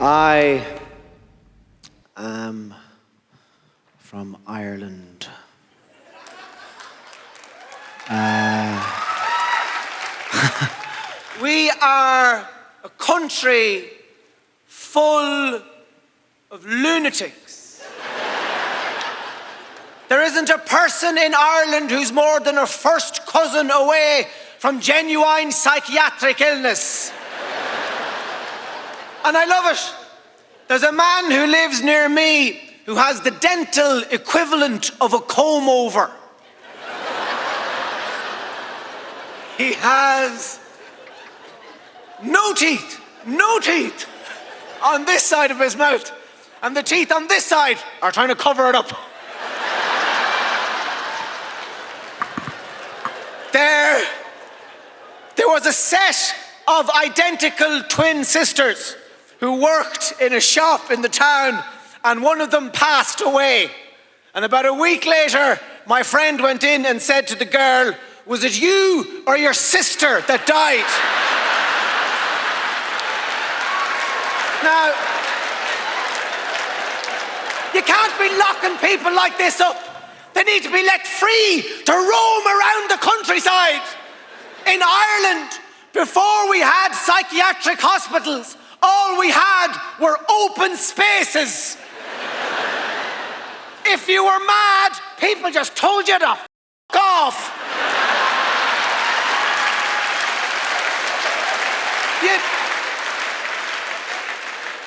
I am from Ireland. We are a country full of lunatics. There isn't a person in Ireland who's more than a first cousin away from genuine psychiatric illness. And I love it. There's a man who lives near me who has the dental equivalent of a comb over. He has no teeth on this side of his mouth. And the teeth on this side are trying to cover it up. There was a set of identical twin sisters who worked in a shop in the town, and one of them passed away. And about a week later, my friend went in and said to the girl, "Was it you or your sister that died?" Now, you can't be locking people like this up. They need to be let free to roam around the countryside. In Ireland, before we had psychiatric hospitals, all we had were open spaces. If you were mad, people just told you to f*** off.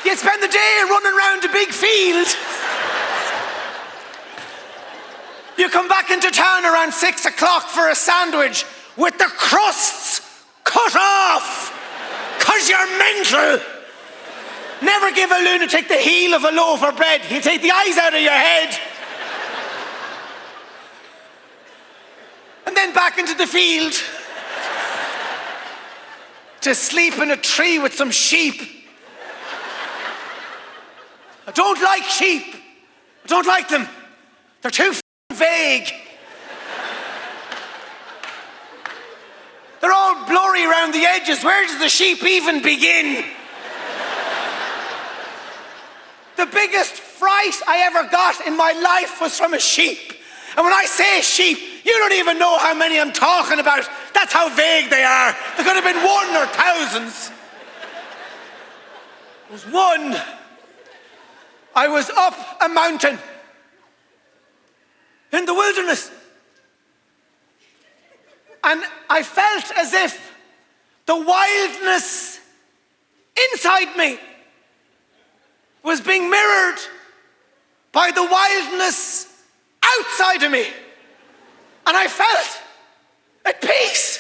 You'd spend the day running around a big field. You come back into town around 6 o'clock for a sandwich with the crusts cut off, 'cause you're mental. Never give a lunatic the heel of a loaf of bread. He'll take the eyes out of your head. And then back into the field to sleep in a tree with some sheep. I don't like sheep. I don't like them. They're too vague. They're all blurry around the edges. Where does the sheep even begin? The biggest fright I ever got in my life was from a sheep. And when I say sheep, you don't even know how many I'm talking about. That's how vague they are. There could have been one or thousands. There was one. I was up a mountain in the wilderness. And I felt as if the wildness inside me was being mirrored by the wildness outside of me. And I felt at peace.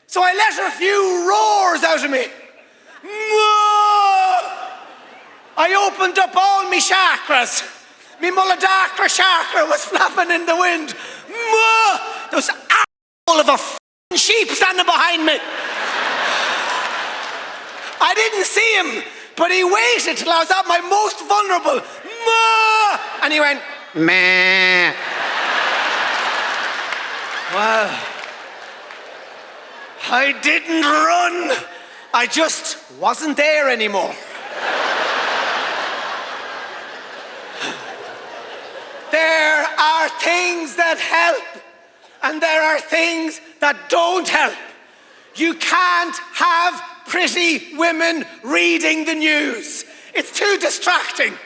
So I let a few roars out of me. I opened up all my chakras. My Muladhara chakra was flapping in the wind. There was all of a f***ing sheep standing behind me. I didn't see him, but he waited till I was at my most vulnerable. And he went, meh. Well, I didn't run. I just wasn't there anymore. There are things that help, and there are things that don't help. You can't have pretty women reading the news. It's too distracting.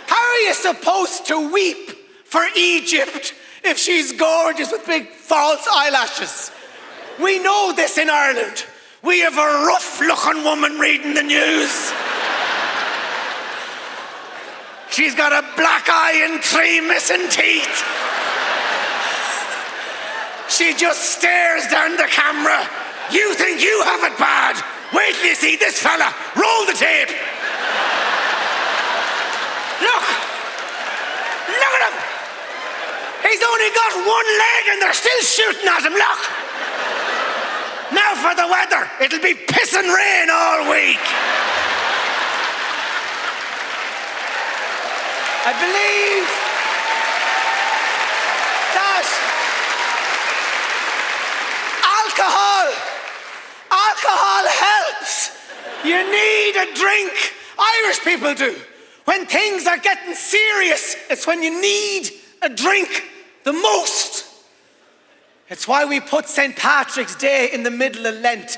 How are you supposed to weep for Egypt if she's gorgeous with big false eyelashes? We know this in Ireland. We have a rough-looking woman reading the news. She's got a black eye and 3 missing teeth. She just stares down the camera. You think you have it bad? Wait till you see this fella. Roll the tape. Look at him. He's only got one leg and they're still shooting at him. Look. Now for the weather. It'll be pissing rain all week. I believe that alcohol helps. You need a drink Irish people do. When things are getting serious, it's when you need a drink the most. It's why we put St. Patrick's Day in the middle of Lent.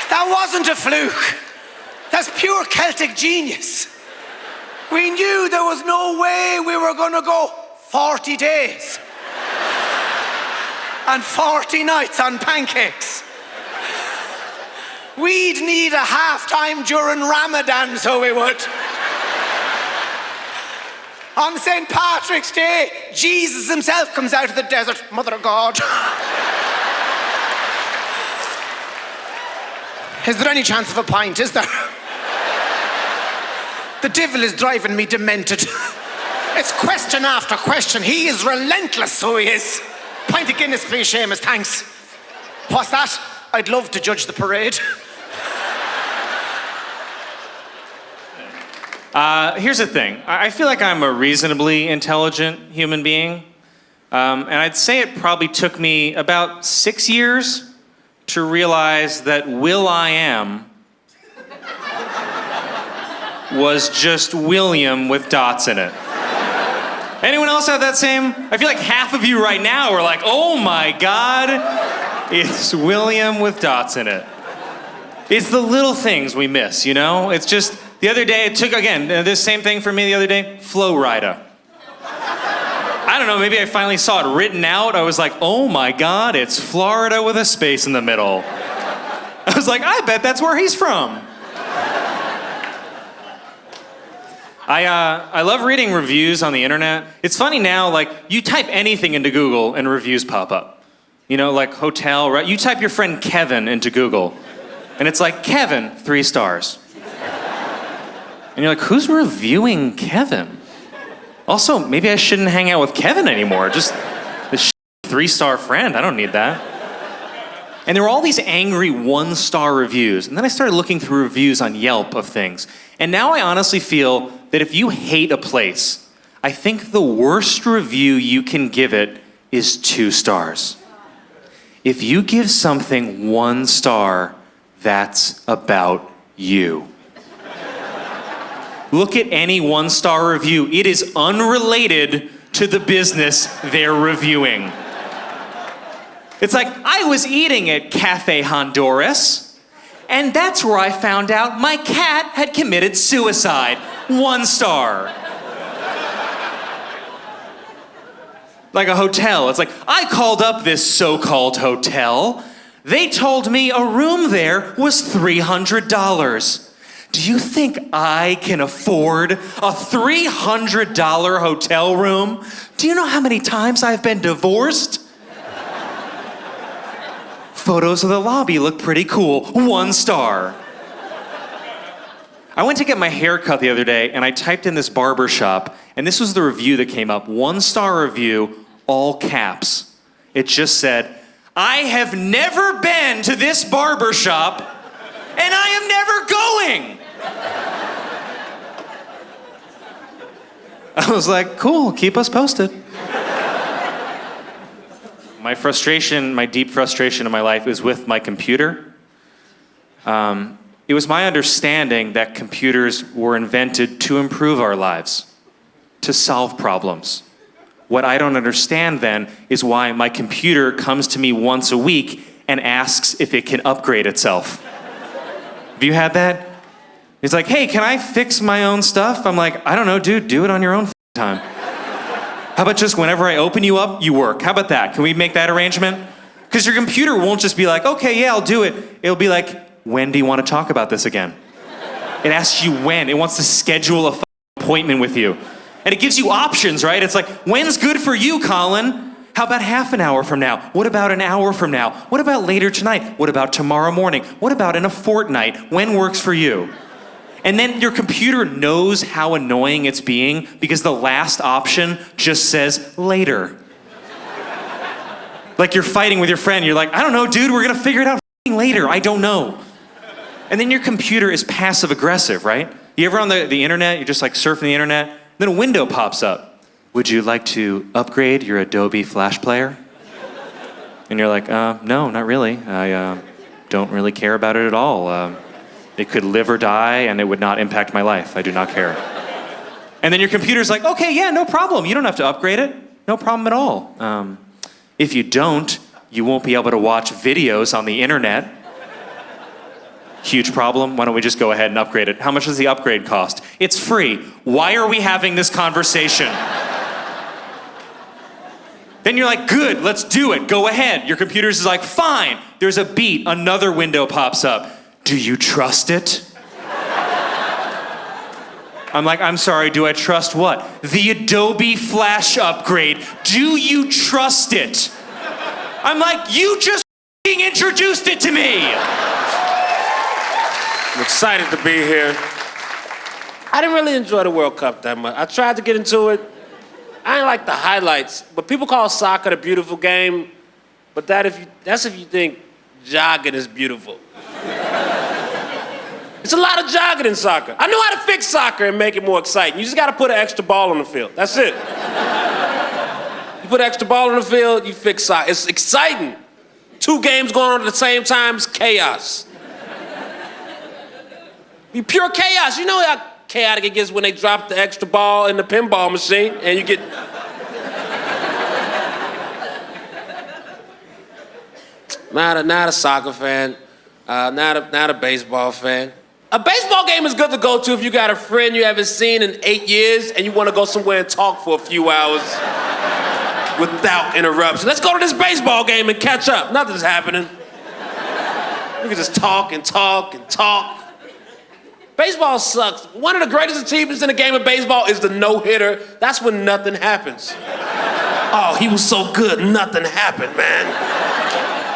That wasn't a fluke. That's pure Celtic genius. We knew there was no way we were going to go 40 days and 40 nights on pancakes. We'd need a half-time during Ramadan, so we would. On St. Patrick's Day, Jesus himself comes out of the desert. Mother of God. Is there any chance of a pint, is there? The devil is driving me demented. It's question after question. He is relentless, so he is. Pint of Guinness, please, Seamus, thanks. What's that? I'd love to judge the parade. Here's the thing. I feel like I'm a reasonably intelligent human being. And I'd say it probably took me about 6 years to realize that Will.I.am was just William with dots in it. Anyone else have that same? I feel like half of you right now are like, oh my God, it's William with dots in it. It's the little things we miss, you know? It's just, the other day, it took, again, this same thing for me the other day, Flow Rida. I don't know, maybe I finally saw it written out. I was like, oh my God, it's Florida with a space in the middle. I was like, I bet that's where he's from. I love reading reviews on the internet. It's funny now, like, you type anything into Google and reviews pop up. You know, like hotel, right? You type your friend Kevin into Google, and it's like, Kevin, 3 stars. And you're like, who's reviewing Kevin? Also, maybe I shouldn't hang out with Kevin anymore. Just this 3-star friend, I don't need that. And there were all these angry 1-star reviews. And then I started looking through reviews on Yelp of things. And now I honestly feel that if you hate a place, I think the worst review you can give it is 2 stars. If you give something 1 star, that's about you. Look at any 1-star review. It is unrelated to the business they're reviewing. It's like, I was eating at Cafe Honduras, and that's where I found out my cat had committed suicide. 1 star. Like a hotel. It's like, I called up this so-called hotel. They told me a room there was $300. Do you think I can afford a $300 hotel room? Do you know how many times I've been divorced? Photos of the lobby look pretty cool. 1 star. I went to get my hair cut the other day, and I typed in this barber shop, and this was the review that came up. 1-star review, all caps. It just said, I have never been to this barber shop, and I am never going. I was like, cool, keep us posted. My frustration, my deep frustration in my life is with my computer. It was my understanding that computers were invented to improve our lives, to solve problems. What I don't understand then is why my computer comes to me once a week and asks if it can upgrade itself. Have you had that? It's like, hey, can I fix my own stuff? I'm like, I don't know, dude, do it on your own time. How about just whenever I open you up, you work? How about that? Can we make that arrangement? Because your computer won't just be like, okay, yeah, I'll do it. It'll be like, when do you want to talk about this again? It asks you when. It wants to schedule a appointment with you. And it gives you options, right? It's like, when's good for you, Colin? How about half an hour from now? What about an hour from now? What about later tonight? What about tomorrow morning? What about in a fortnight? When works for you? And then your computer knows how annoying it's being because the last option just says later. Like you're fighting with your friend. You're like, I don't know, dude, we're gonna figure it out later. I don't know. And then your computer is passive aggressive, right? You ever on the internet, you're just like surfing the internet, then a window pops up. Would you like to upgrade your Adobe Flash Player? And you're like, no, not really. I don't really care about it at all. It could live or die, and it would not impact my life. I do not care. And then your computer's like, okay, yeah, no problem. You don't have to upgrade it. No problem at all. If you don't, you won't be able to watch videos on the internet. Huge problem. Why don't we just go ahead and upgrade it? How much does the upgrade cost? It's free. Why are we having this conversation? Then you're like, good, let's do it. Go ahead. Your computer's like, fine. There's a beat. Another window pops up. Do you trust it? I'm like, I'm sorry, do I trust what? The Adobe Flash upgrade. Do you trust it? I'm like, you just introduced it to me. I'm excited to be here. I didn't really enjoy the World Cup that much. I tried to get into it. I didn't like the highlights, but people call soccer the beautiful game, but that's if you think jogging is beautiful. It's a lot of jogging in soccer. I know how to fix soccer and make it more exciting. You just gotta put an extra ball on the field. That's it. You put an extra ball on the field, you fix soccer. It's exciting. 2 games going on at the same time is chaos. Be pure chaos. You know how chaotic it gets when they drop the extra ball in the pinball machine and you get... Not a soccer fan, not a baseball fan. A baseball game is good to go to if you got a friend you haven't seen in 8 years and you want to go somewhere and talk for a few hours without interruption. Let's go to this baseball game and catch up. Nothing's happening. You can just talk and talk and talk. Baseball sucks. One of the greatest achievements in the game of baseball is the no-hitter. That's when nothing happens. Oh, he was so good, nothing happened, man.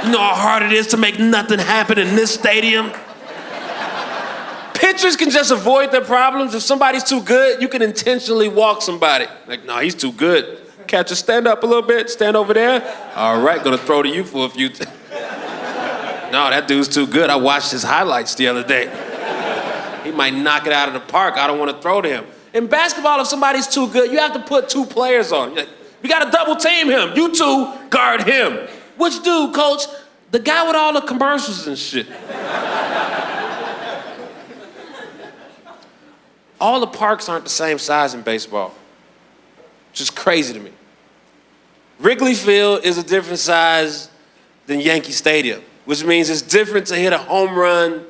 You know how hard it is to make nothing happen in this stadium? Pitchers can just avoid their problems. If somebody's too good, you can intentionally walk somebody. Like, no, he's too good. Catcher, stand up a little bit, stand over there. All right, gonna throw to you for a few No, that dude's too good. I watched his highlights the other day. He might knock it out of the park. I don't want to throw to him. In basketball, if somebody's too good, you have to put 2 players on. Like, we gotta double team him. You 2 guard him. Which dude, coach? The guy with all the commercials and shit. All the parks aren't the same size in baseball, which is crazy to me. Wrigley Field is a different size than Yankee Stadium, which means it's different to hit a home run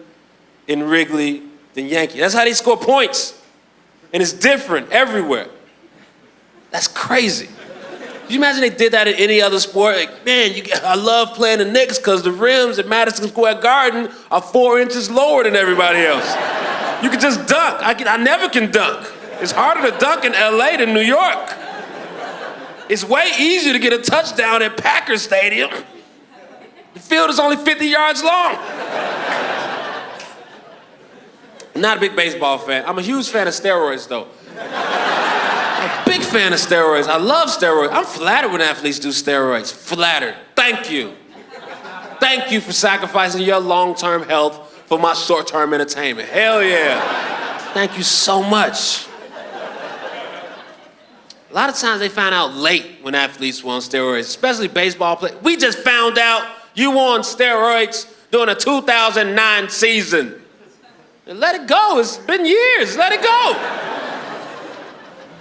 in Wrigley than Yankee. That's how they score points. And it's different everywhere. That's crazy. Can you imagine they did that in any other sport? Like, man, I love playing the Knicks because the rims at Madison Square Garden are 4 inches lower than everybody else. You can just dunk. I never can dunk. It's harder to dunk in LA than New York. It's way easier to get a touchdown at Packer Stadium. The field is only 50 yards long. I'm not a big baseball fan. I'm a huge fan of steroids, though. I'm a big fan of steroids. I love steroids. I'm flattered when athletes do steroids. Flattered. Thank you. Thank you for sacrificing your long-term health for my short-term entertainment. Hell yeah. Thank you so much. A lot of times they find out late when athletes were on steroids, especially baseball players. We just found out you were on steroids during the 2009 season. And let it go. It's been years. Let it go.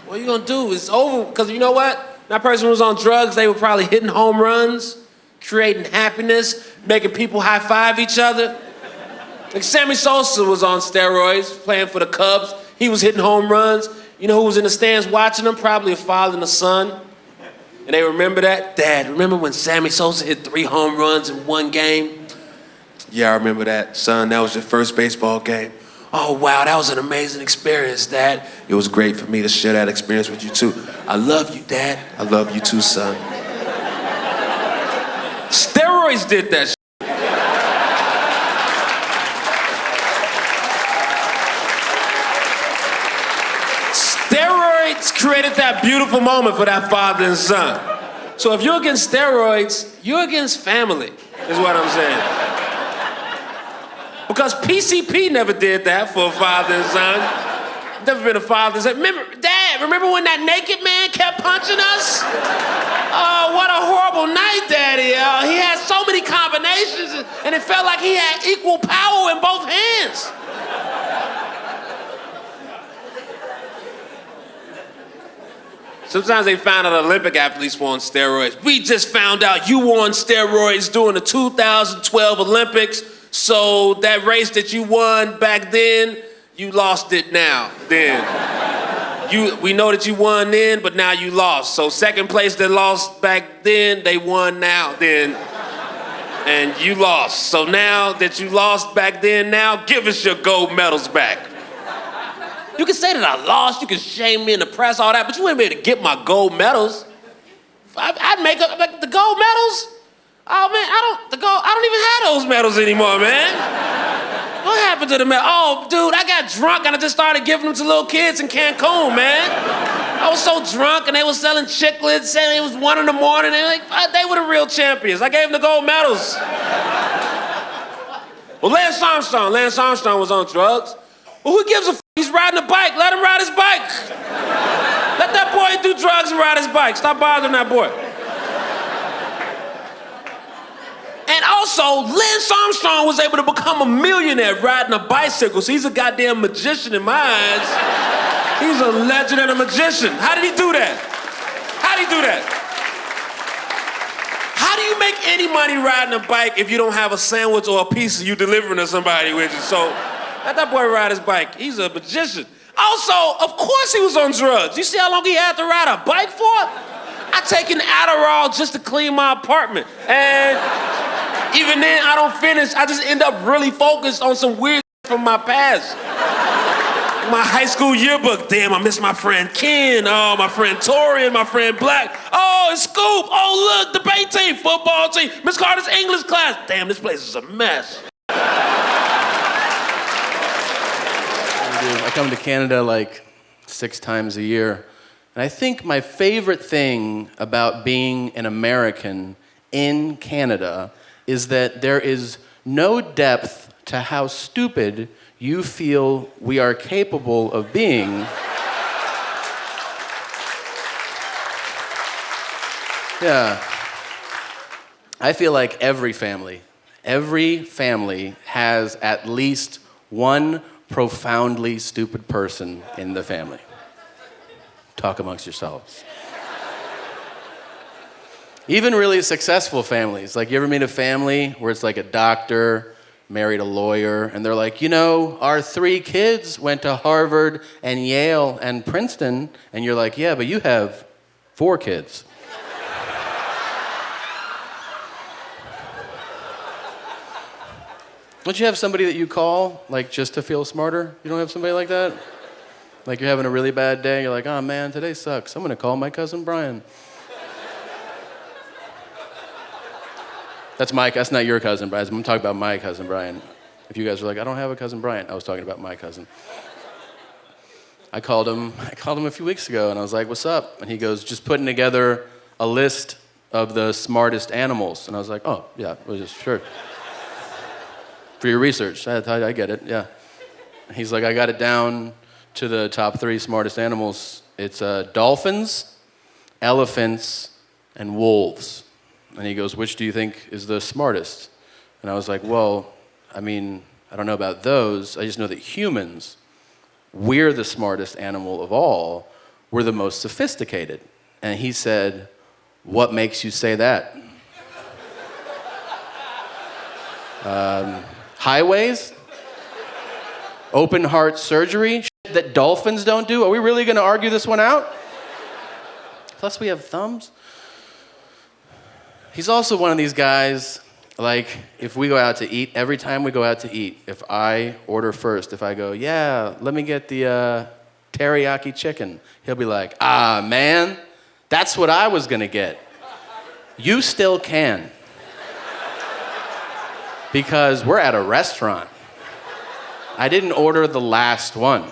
What are you gonna do? It's over. Because you know what? That person was on drugs. They were probably hitting home runs, creating happiness, making people high-five each other. Like Sammy Sosa was on steroids, playing for the Cubs. He was hitting home runs. You know who was in the stands watching them? Probably a father and a son. And they remember that? Dad, remember when Sammy Sosa hit 3 home runs in 1 game? Yeah, I remember that. Son, that was your first baseball game. Oh, wow, that was an amazing experience, Dad. It was great for me to share that experience with you, too. I love you, Dad. I love you, too, son. Steroids did that shit. Steroids created that beautiful moment for that father and son. So if you're against steroids, you're against family, is what I'm saying. Because PCP never did that for a father and son. Never been a father and son. Remember, Dad, remember when that naked man kept punching us? Oh, what a horrible night, Daddy. He had and it felt like he had equal power in both hands. Sometimes they find out Olympic athletes were on steroids. We just found out you were on steroids during the 2012 Olympics, so that race that you won back then, you lost it now, then. We know that you won then, but now you lost. So second place that lost back then, they won now, then. And you lost. So now that you lost back then, now give us your gold medals back. You can say that I lost, you can shame me in the press, all that, but you wouldn't be able to get my gold medals. I'd make up, like, the gold medals? Oh man, I don't even have those medals anymore, man. What happened to the medals? Oh, dude, I got drunk and I just started giving them to little kids in Cancun, man. I was so drunk and they were selling chiclets, saying it was 1 in the morning, and they were the real champions. I gave them the gold medals. Well, Lance Armstrong was on drugs. Well, who gives a f? He's riding a bike. Let him ride his bike. Let that boy do drugs and ride his bike. Stop bothering that boy. And also, Lance Armstrong was able to become a millionaire riding a bicycle, so he's a goddamn magician in my eyes. He's a legend and a magician. How did he do that? How did he do that? How do you make any money riding a bike if you don't have a sandwich or a pizza you delivering to somebody with you? So, let that boy ride his bike. He's a magician. Also, of course he was on drugs. You see how long he had to ride a bike for? I take an Adderall just to clean my apartment. And even then, I don't finish. I just end up really focused on some weird from my past. My high school yearbook. Damn, I miss my friend Ken. Oh, my friend Torian, my friend Black. Oh, it's Scoop. Oh, look, debate team, football team, Miss Carter's English class. Damn, this place is a mess. I come to Canada like 6 times a year. And I think my favorite thing about being an American in Canada is that there is no depth to how stupid you feel we are capable of being. Yeah. I feel like every family has at least one profoundly stupid person in the family. Talk amongst yourselves. Even really successful families. Like, you ever meet a family where it's like a doctor married a lawyer, and they're like, you know, our 3 kids went to Harvard and Yale and Princeton, and you're like, yeah, but you have 4 kids. Don't you have somebody that you call, like, just to feel smarter? You don't have somebody like that? Like, you're having a really bad day, you're like, oh man, today sucks. I'm gonna call my cousin Brian. That's not your cousin, Brian. I'm talking about my cousin Brian. If you guys are like, I don't have a cousin Brian, I was talking about my cousin. I called him a few weeks ago, and I was like, what's up? And he goes, just putting together a list of the smartest animals. And I was like, oh, yeah, well, just sure. For your research, I get it, yeah. He's like, I got it down to the top 3 smartest animals. It's dolphins, elephants, and wolves. And he goes, which do you think is the smartest? And I was like, well, I mean, I don't know about those. I just know that humans, we're the smartest animal of all. We're the most sophisticated. And he said, what makes you say that? Highways? Open heart surgery? Shit that dolphins don't do? Are we really gonna argue this one out? Plus we have thumbs. He's also one of these guys, like, if we go out to eat, every time we go out to eat, if I order first, if I go, yeah, let me get the teriyaki chicken, he'll be like, ah, man, that's what I was gonna get. You still can. Because we're at a restaurant. I didn't order the last one.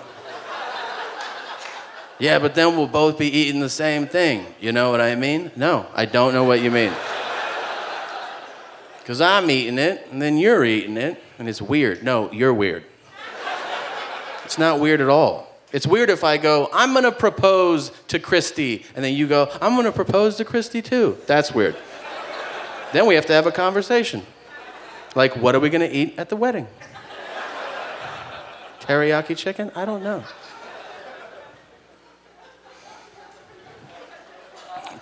Yeah, but then we'll both be eating the same thing. You know what I mean? No, I don't know what you mean. Because I'm eating it, and then you're eating it, and it's weird. No, you're weird. It's not weird at all. It's weird if I go, I'm gonna propose to Christy, and then you go, I'm gonna propose to Christy too. That's weird. Then we have to have a conversation. Like, what are we gonna eat at the wedding? Teriyaki chicken? I don't know.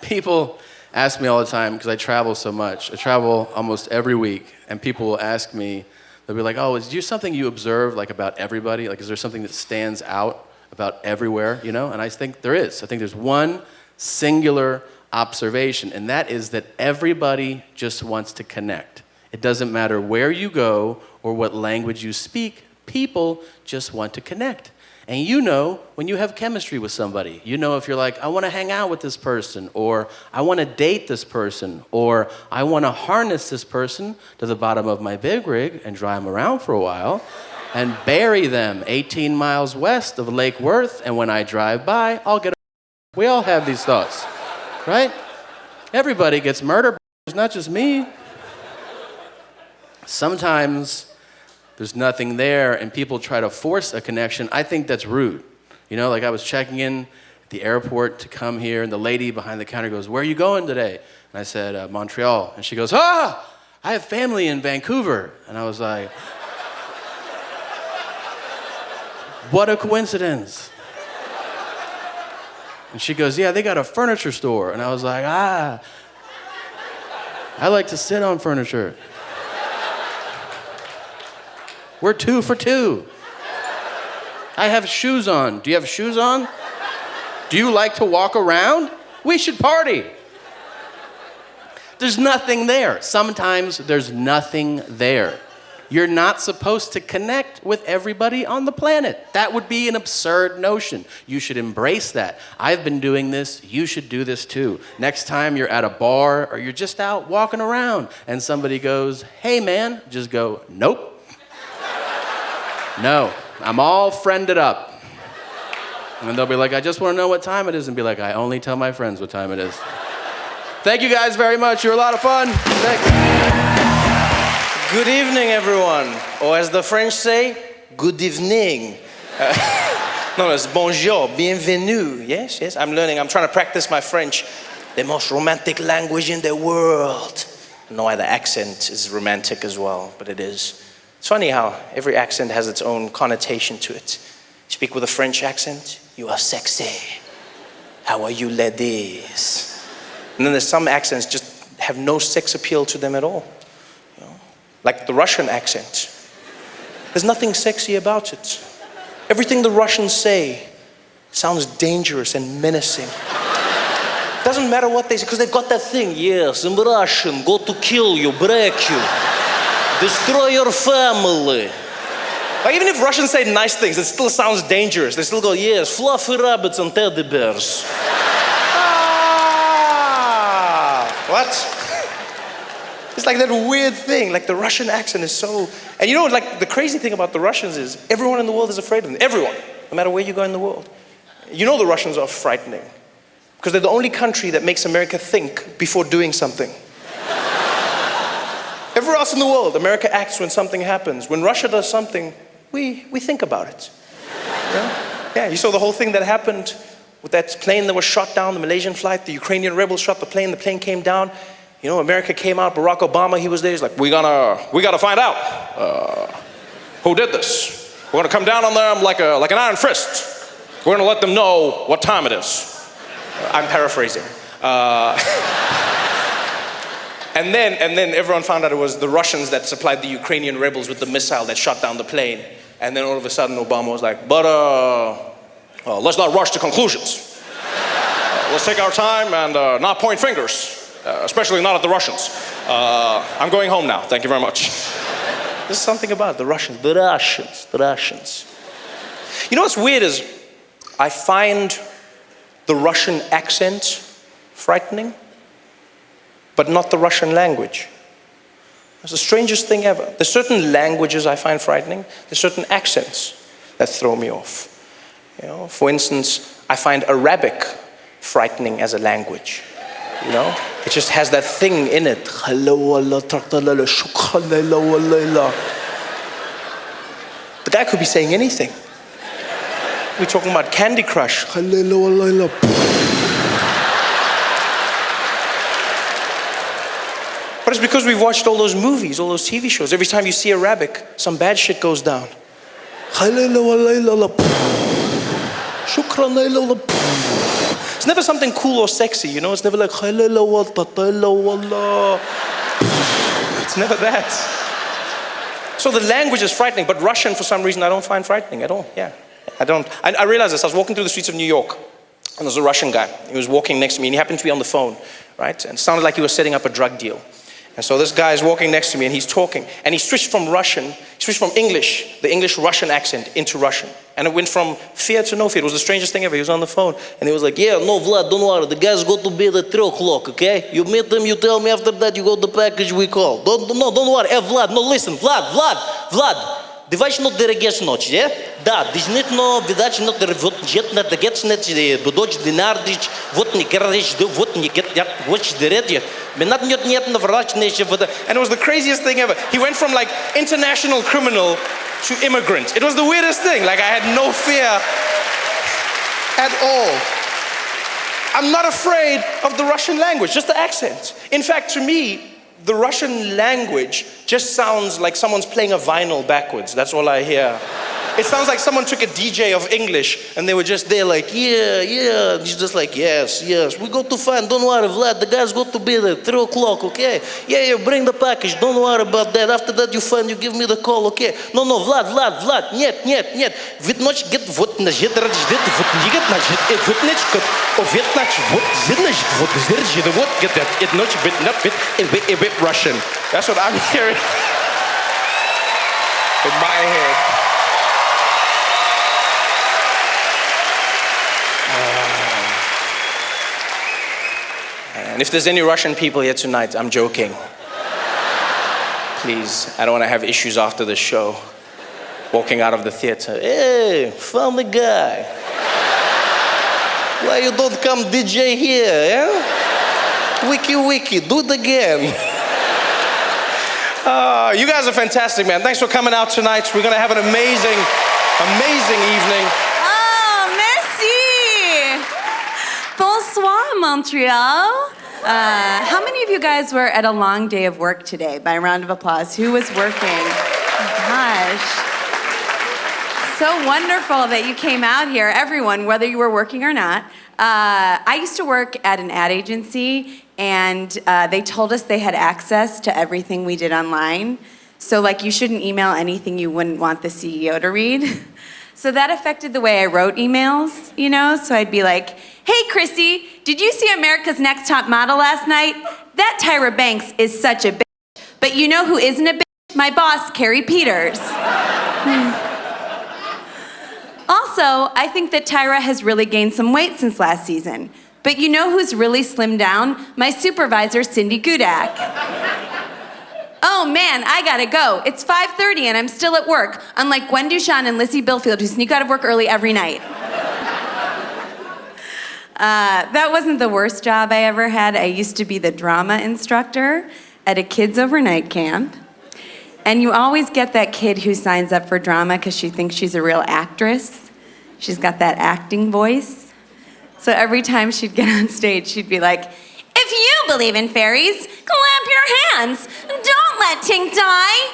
People ask me all the time, because I travel so much. I travel almost every week, and people will ask me, they'll be like, oh, is there something you observe like about everybody? Like, is there something that stands out about everywhere, you know? And I think there is. I think there's one singular observation, and that is that everybody just wants to connect. It doesn't matter where you go or what language you speak, people just want to connect. And you know when you have chemistry with somebody. You know if you're like, I want to hang out with this person, or I want to date this person, or I want to harness this person to the bottom of my big rig and drive them around for a while and bury them 18 miles west of Lake Worth, and when I drive by, I'll get a... We all have these thoughts, right? Everybody gets murdered, it's not just me. Sometimes there's nothing there, and people try to force a connection. I think that's rude. You know, like I was checking in at the airport to come here, and the lady behind the counter goes, where are you going today? And I said, Montreal. And she goes, I have family in Vancouver. And I was like, what a coincidence. And she goes, yeah, they got a furniture store. And I was like, I like to sit on furniture. We're 2 for 2. I have shoes on. Do you have shoes on? Do you like to walk around? We should party. There's nothing there. Sometimes there's nothing there. You're not supposed to connect with everybody on the planet. That would be an absurd notion. You should embrace that. I've been doing this. You should do this too. Next time you're at a bar or you're just out walking around and somebody goes, hey man, just go, nope. No, I'm all friended up. And they'll be like, I just want to know what time it is, and be like, I only tell my friends what time it is. Thank you guys very much. You're a lot of fun. Thanks. Good evening, everyone. Or as the French say, good evening. No, it's bonjour, bienvenue. Yes, yes, I'm learning. I'm trying to practice my French. The most romantic language in the world. I know why the accent is romantic as well, but it is. It's funny how every accent has its own connotation to it. You speak with a French accent, you are sexy. How are you, ladies? And then there's some accents just have no sex appeal to them at all. You know? Like the Russian accent. There's nothing sexy about it. Everything the Russians say sounds dangerous and menacing. Doesn't matter what they say, because they've got that thing. Yes, I'm Russian, go to kill you, break you. Destroy your family. Like, even if Russians say nice things, it still sounds dangerous. They still go, yes, fluffy rabbits and teddy bears. What? It's like that weird thing, like the Russian accent is so... And you know, like, the crazy thing about the Russians is everyone in the world is afraid of them. Everyone, no matter where you go in the world. You know the Russians are frightening because they're the only country that makes America think before doing something. Everywhere else in the world, America acts when something happens. When Russia does something, we think about it. Yeah, you saw the whole thing that happened with that plane that was shot down, the Malaysian flight. The Ukrainian rebels shot the plane came down. You know, America came out, Barack Obama, he was there. He's like, we gotta find out who did this. We're gonna come down on them like an iron fist. We're gonna let them know what time it is. I'm paraphrasing. And then everyone found out it was the Russians that supplied the Ukrainian rebels with the missile that shot down the plane. And then all of a sudden Obama was like, but let's not rush to conclusions. Let's take our time and not point fingers, especially not at the Russians. I'm going home now. Thank you very much. There's something about the Russians. The Russians. You know what's weird is I find the Russian accent frightening, but not the Russian language. It's the strangest thing ever. There's certain languages I find frightening. There's certain accents that throw me off. You know, for instance, I find Arabic frightening as a language. You know, it just has that thing in it. The guy could be saying anything. We're talking about Candy Crush. But it's because we've watched all those movies, all those TV shows. Every time you see Arabic, some bad shit goes down. It's never something cool or sexy, you know? It's never like, it's never that. So the language is frightening, but Russian, for some reason, I don't find frightening at all. Yeah, I don't. I realized this. I was walking through the streets of New York, and there was a Russian guy. He was walking next to me, and he happened to be on the phone, right? And it sounded like he was setting up a drug deal. And so this guy is walking next to me, and he's talking. And he switched from English, the English-Russian accent, into Russian. And it went from fear to no fear. It was the strangest thing ever. He was on the phone, and he was like, yeah, no, Vlad, don't worry. The guy's got to be at 3 o'clock, okay? You meet him, you tell me after that, you got the package we call. Don't worry. Hey, Vlad, no, listen. Vlad. Давай not дерегеш ночь, yeah? Да, действительно, видать, not вот jet на дегets net, будоч динардич, вот не кердиш, вот не get that, watch the red. And it was the craziest thing ever. He went from like international criminal to immigrant. It was the weirdest thing. Like I had no fear at all. I'm not afraid of the Russian language, just the accent. In fact, to me, the Russian language just sounds like someone's playing a vinyl backwards. That's all I hear. It sounds like someone took a DJ of English and they were just there like, yeah. He's just like, yes. We go to find, don't worry, Vlad, the guy's got to be there, 3 o'clock, okay? Yeah, bring the package, don't worry about that. After that you find, you give me the call, okay? No, Vlad, нет. Ведь ночь get вот на жит ради ждет, вот не get на жит, вот ночь, овет ночь, вот значит, вот держи, вот get that, it ночь, bit not bit, a bit Russian. That's what I'm hearing in my head. And if there's any Russian people here tonight, I'm joking. Please, I don't want to have issues after the show. Walking out of the theater, hey, funny guy. Why you don't come DJ here, yeah? Wiki, do it again. You guys are fantastic, man. Thanks for coming out tonight. We're going to have an amazing evening. Bonsoir, Montreal. How many of you guys were at a long day of work today? By a round of applause. Who was working? Oh, gosh. So wonderful that you came out here, everyone, whether you were working or not. I used to work at an ad agency, and they told us they had access to everything we did online. So, like, you shouldn't email anything you wouldn't want the CEO to read. So that affected the way I wrote emails, you know? So I'd be like, hey, Chrissy, did you see America's Next Top Model last night? That Tyra Banks is such a bitch. But you know who isn't a bitch? My boss, Carrie Peters. Also, I think that Tyra has really gained some weight since last season. But you know who's really slimmed down? My supervisor, Cindy Gudak. Oh man, I gotta go. It's 5:30 and I'm still at work, unlike Gwen Duchan and Lissy Billfield, who sneak out of work early every night. That wasn't the worst job I ever had. I used to be the drama instructor at a kids' overnight camp. And you always get that kid who signs up for drama because she thinks she's a real actress. She's got that acting voice. So every time she'd get on stage, she'd be like, if you believe in fairies, clap your hands. Don't let Tink die.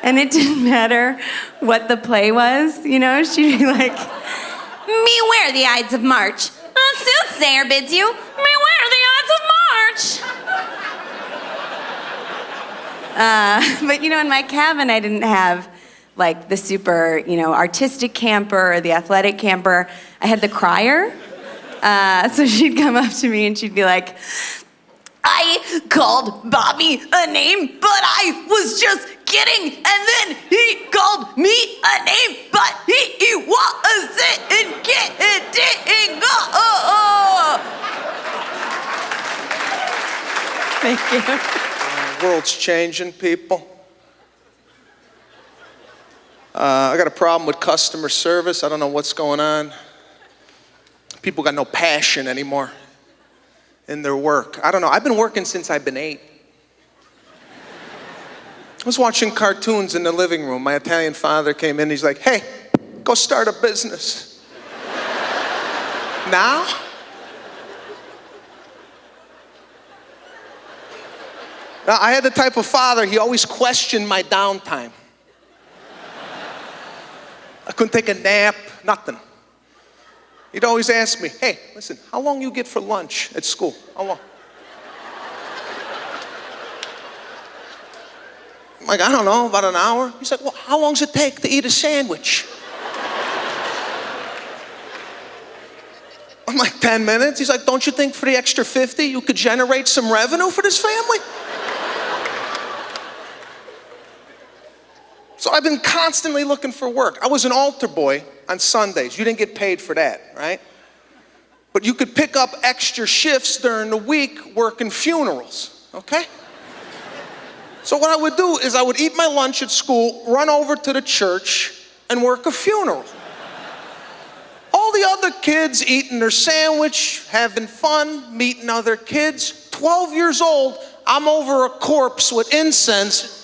And it didn't matter what the play was, you know? She'd be like, beware the Ides of March. The soothsayer bids you, beware the Ides of March. But you know, in my cabin, I didn't have like the super, you know, artistic camper or the athletic camper. I had the crier. So she'd come up to me and she'd be like, I called Bobby a name, but I was just kidding. And then he called me a name, but he wasn't kidding. Thank you. The world's changing, people. I got a problem with customer service. I don't know what's going on. People got no passion anymore in their work. I don't know. I've been working since I've been 8. I was watching cartoons in the living room. My Italian father came in. He's like, hey, go start a business. Now? Now, I had the type of father, he always questioned my downtime. I couldn't take a nap, nothing. He'd always ask me, hey, listen, how long you get for lunch at school? How long? I'm like, I don't know, about an hour. He's like, well, how long does it take to eat a sandwich? I'm like, 10 minutes? He's like, don't you think for the extra 50 you could generate some revenue for this family? So I've been constantly looking for work. I was an altar boy on Sundays. You didn't get paid for that, right? But you could pick up extra shifts during the week working funerals, okay? So what I would do is I would eat my lunch at school, run over to the church, and work a funeral. All the other kids eating their sandwich, having fun, meeting other kids. 12 years old, I'm over a corpse with incense.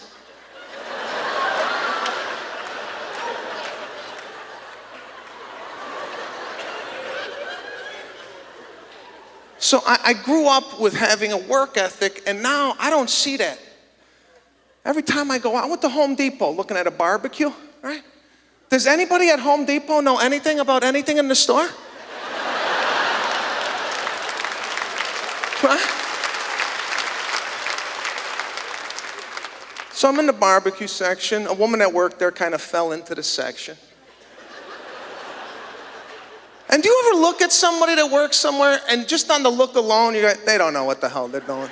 So I grew up with having a work ethic, and now I don't see that. Every time I go out, I went to Home Depot looking at a barbecue, right? Does anybody at Home Depot know anything about anything in the store? Right? So I'm in the barbecue section. A woman that worked there kind of fell into the section. And do you ever look at somebody that works somewhere and just on the look alone, you're like, they don't know what the hell they're doing.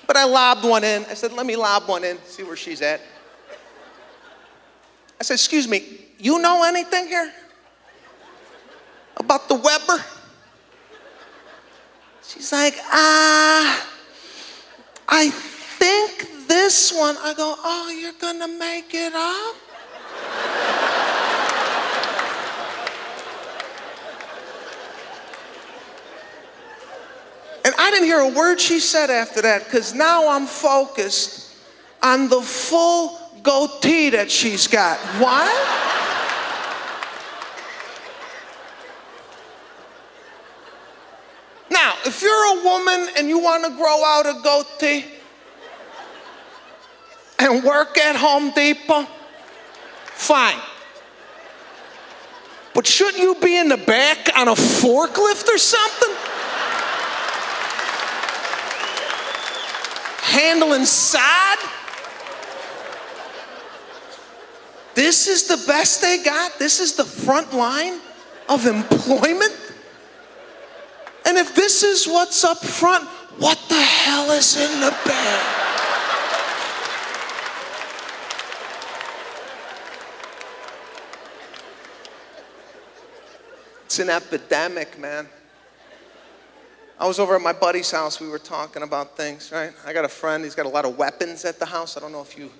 But I lobbed one in. I said, let me lob one in, see where she's at. I said, excuse me, you know anything here about the Weber? She's like, I think this one. I go, oh, you're gonna make it up? And I didn't hear a word she said after that, because now I'm focused on the full goatee that she's got. Why? Now, if you're a woman and you want to grow out a goatee and work at Home Depot, fine. But shouldn't you be in the back on a forklift or something? Handling sod? This is the best they got? This is the front line of employment? And if this is what's up front, what the hell is in the back? It's an epidemic, man. I was over at my buddy's house. We were talking about things, right? I got a friend. He's got a lot of weapons at the house. I don't know if you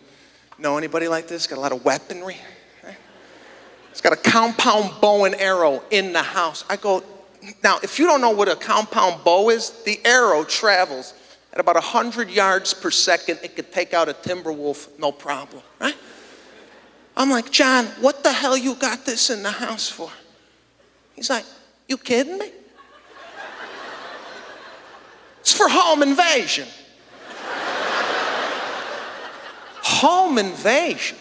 know anybody like this. Got a lot of weaponry, right? He's got a compound bow and arrow in the house. I go, now, if you don't know what a compound bow is, the arrow travels at about 100 yards per second. It could take out a timber wolf, no problem, right? I'm like, John, what the hell you got this in the house for? He's like, you kidding me? It's for home invasion. Home invasion?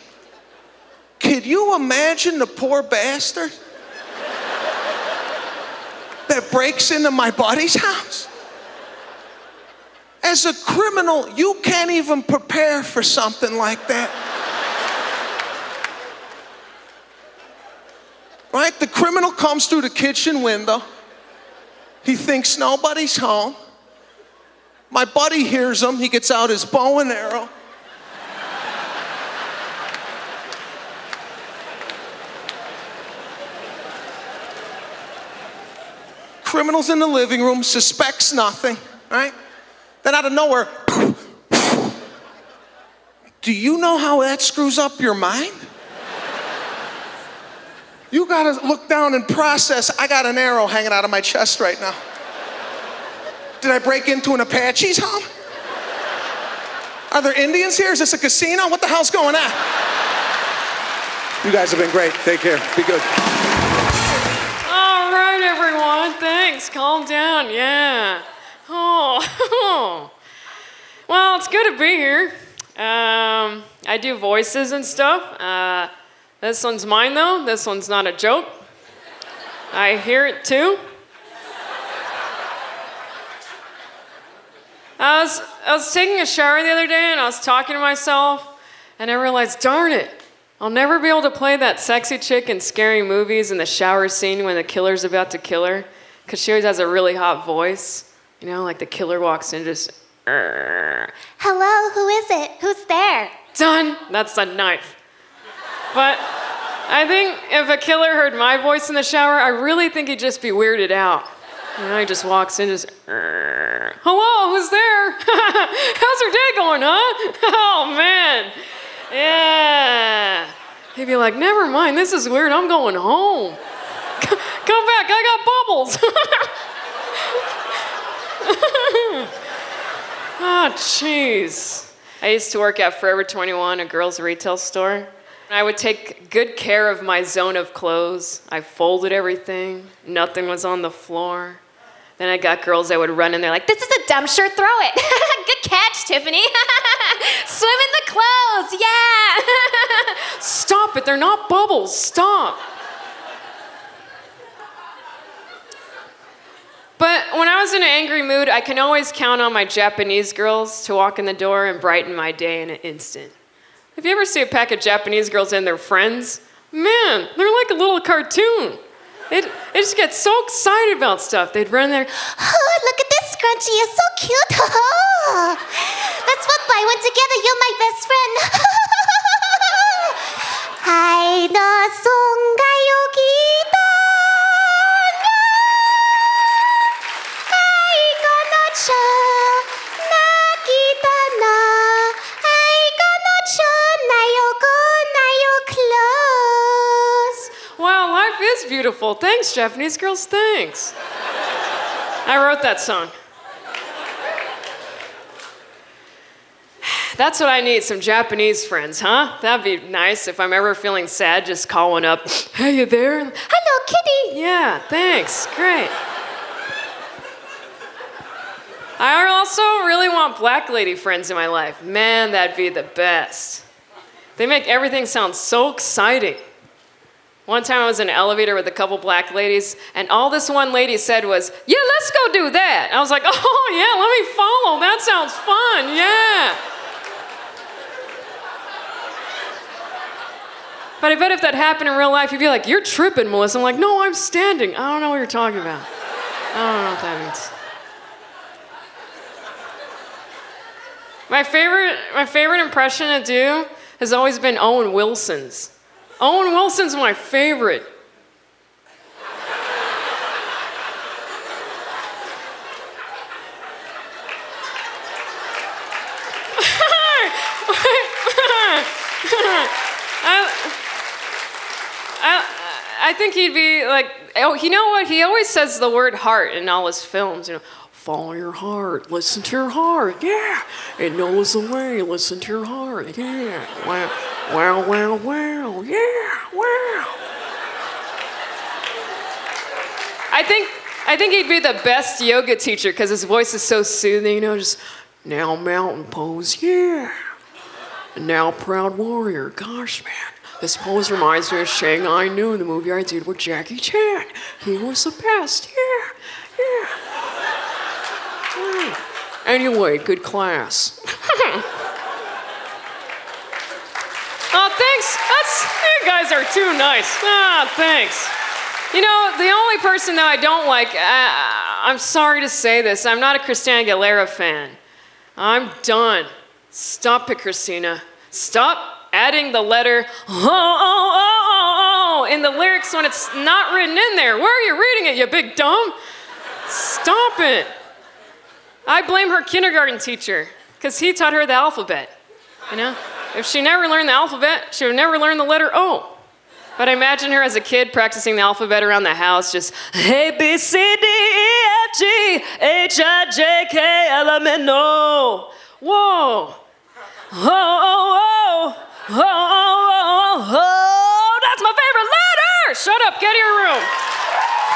Could you imagine the poor bastard that breaks into my buddy's house? As a criminal, you can't even prepare for something like that. Right? The criminal comes through the kitchen window. He thinks nobody's home. My buddy hears him. He gets out his bow and arrow. Criminal's in the living room, suspects nothing, right? Then out of nowhere, do you know how that screws up your mind? You gotta look down and process, I got an arrow hanging out of my chest right now. Did I break into an Apache's home? Are there Indians here? Is this a casino? What the hell's going on? You guys have been great. Take care. Be good. All right, everyone. Thanks. Calm down. Yeah. Oh. Oh. Well, it's good to be here. I do voices and stuff. This one's mine, though. This one's not a joke. I hear it, too. I was taking a shower the other day, and I was talking to myself, and I realized, darn it, I'll never be able to play that sexy chick in scary movies in the shower scene when the killer's about to kill her, because she always has a really hot voice. You know, like the killer walks in just, Hello, who is it? Who's there? done. That's a knife. But I think if a killer heard my voice in the shower, I really think he'd just be weirded out. You know, he just walks in, just, hello, who's there? How's your day going, huh? Oh, man. Yeah. He'd be like, never mind, this is weird, I'm going home. Come back, I got bubbles. Oh, jeez. I used to work at Forever 21, a girls' retail store. I would take good care of my zone of clothes. I folded everything. Nothing was on the floor. Then I got girls that would run in there like, This is a dumb shirt, throw it. Good catch, Tiffany. Swim in the clothes, yeah. stop it, they're not bubbles, stop. But when I was in an angry mood, I can always count on my Japanese girls to walk in the door and brighten my day in an instant. If you ever see a pack of Japanese girls and their friends, man, they're like a little cartoon. They just get so excited about stuff. They'd run there, Oh, look at this scrunchie, it's so cute. Oh, let's both buy one together, you're my best friend. Hai no songayo kita. Hai kono cho nakita na. Hai kono cho nayoko nayo close. wow, life is beautiful. Thanks, Japanese girls, thanks. I wrote that song. That's what I need, some Japanese friends, huh? That'd be nice if I'm ever feeling sad, just call one up. Hey, you there? Hello, kitty. Yeah, thanks, great. I also really want black lady friends in my life. Man, that'd be the best. They make everything sound so exciting. One time I was in an elevator with a couple black ladies, and all this one lady said was, yeah, let's go do that. I was like, oh yeah, let me follow, that sounds fun, yeah. But I bet if that happened in real life, you'd be like, you're tripping, Melissa. I'm like, no, I'm standing. I don't know what you're talking about. I don't know what that means. My favorite impression to do has always been Owen Wilson's. Owen Wilson's my favorite. I think he'd be like, oh, you know what? He always says the word heart in all his films. You know, follow your heart, listen to your heart, yeah. It knows the way, listen to your heart, yeah. Wow, wow, wow, wow, yeah, wow. I think he'd be the best yoga teacher because his voice is so soothing, you know, just now mountain pose, yeah. And now proud warrior, gosh, man. This pose reminds me of Shanghai Noon, the movie I did with Jackie Chan. He was the best, yeah. Anyway, good class. Oh, thanks. You guys are too nice. Ah, thanks. You know, the only person that I don't like, I'm sorry to say this, I'm not a Christina Aguilera fan. I'm done. Stop it, Christina. Stop adding the letter in the lyrics when it's not written in there. Where are you reading it, you big dumb? Stop it. I blame her kindergarten teacher because he taught her the alphabet. You know, if she never learned the alphabet, she would never learn the letter O. But I imagine her as a kid practicing the alphabet around the house, just A, B, C, D, E, F, G, H, I, J, K, L, M, N, O. Whoa. Oh, that's my favorite letter! Shut up, get to your room.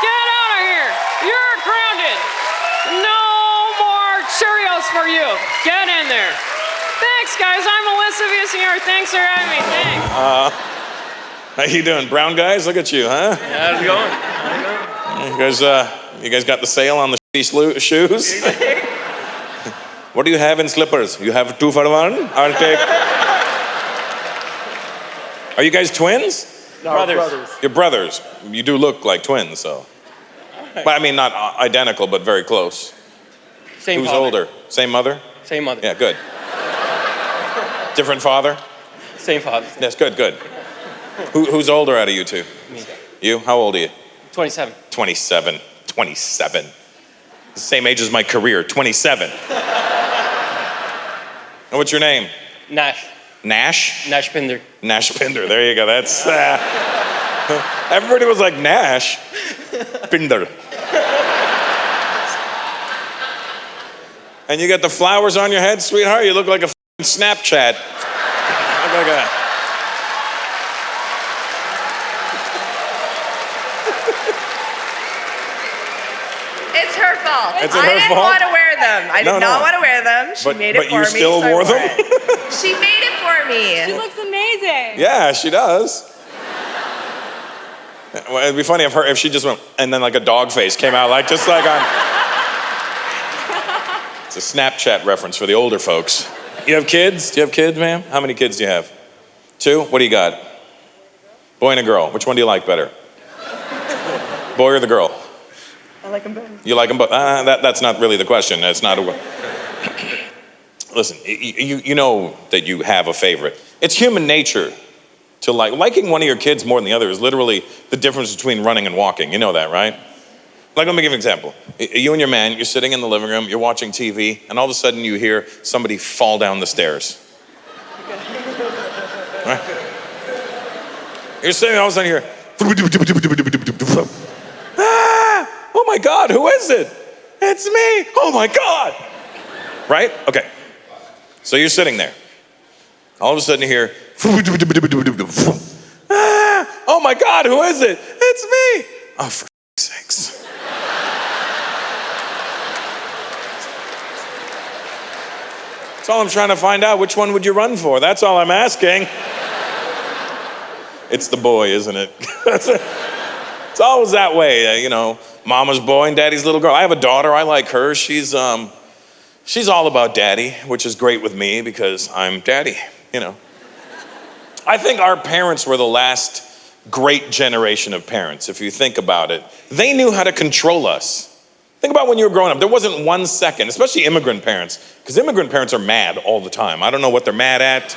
Get out of here. You're grounded. No more Cheerios applause for you. Get in there. Thanks, guys. I'm Melissa Villasenor. Thanks for having me. Thanks. How you doing, brown guys? Look at you, huh? How's it going? You guys got the sale on the shitty shoes? What do you have in slippers? You have 2 for 1? I'll take. Are you guys twins? No, brothers. You're brothers. You do look like twins, so. But I mean, not identical, but very close. Same Who's father. older? Same mother? Same mother. Yeah, good. Different father? Same father. Yes, good. Who's older out of you two? Me. You? How old are you? 27. 27. 27. The same age as my career, 27. And what's your name? Nash. Nash? Nash Pinder. Nash Pinder, there you go. That's, everybody was like, Nash? Pinder. And you got the flowers on your head, sweetheart? You look like a f***ing Snapchat. Look like a... It's her fault. It's her I didn't fault? want to wear them. I did not want to wear them. She made it for me. But you still so I wore them? it. She made it for me. She looks amazing. Yeah, she does. Well, it'd be funny if she just went, and then like a dog face came out, like just like on. It's a Snapchat reference for the older folks. You have kids? Do you have kids, ma'am? How many kids do you have? 2? What do you got? Boy and a girl. Which one do you like better? Boy or the girl? I like them both. You like them both? That's not really the question. That's not a... Listen, you know that you have a favorite. It's human nature to liking one of your kids more than the other is literally the difference between running and walking. You know that, right? Like, let me give you an example. You and your man, you're sitting in the living room, you're watching TV, and all of a sudden you hear somebody fall down the stairs. Right? You're sitting, all of a sudden you hear... Oh my God, who is it? It's me. Oh my God. Right? Okay. So you're sitting there. All of a sudden you hear, oh my God, who is it? It's me. Oh, for sakes. That's all I'm trying to find out. Which one would you run for? That's all I'm asking. It's the boy, isn't it? It's always that way, you know. Mama's boy and daddy's little girl. I have a daughter. I like her. She's all about daddy, which is great with me because I'm daddy, you know. I think our parents were the last great generation of parents, if you think about it. They knew how to control us. Think about when you were growing up. There wasn't 1 second, especially immigrant parents, because immigrant parents are mad all the time. I don't know what they're mad at,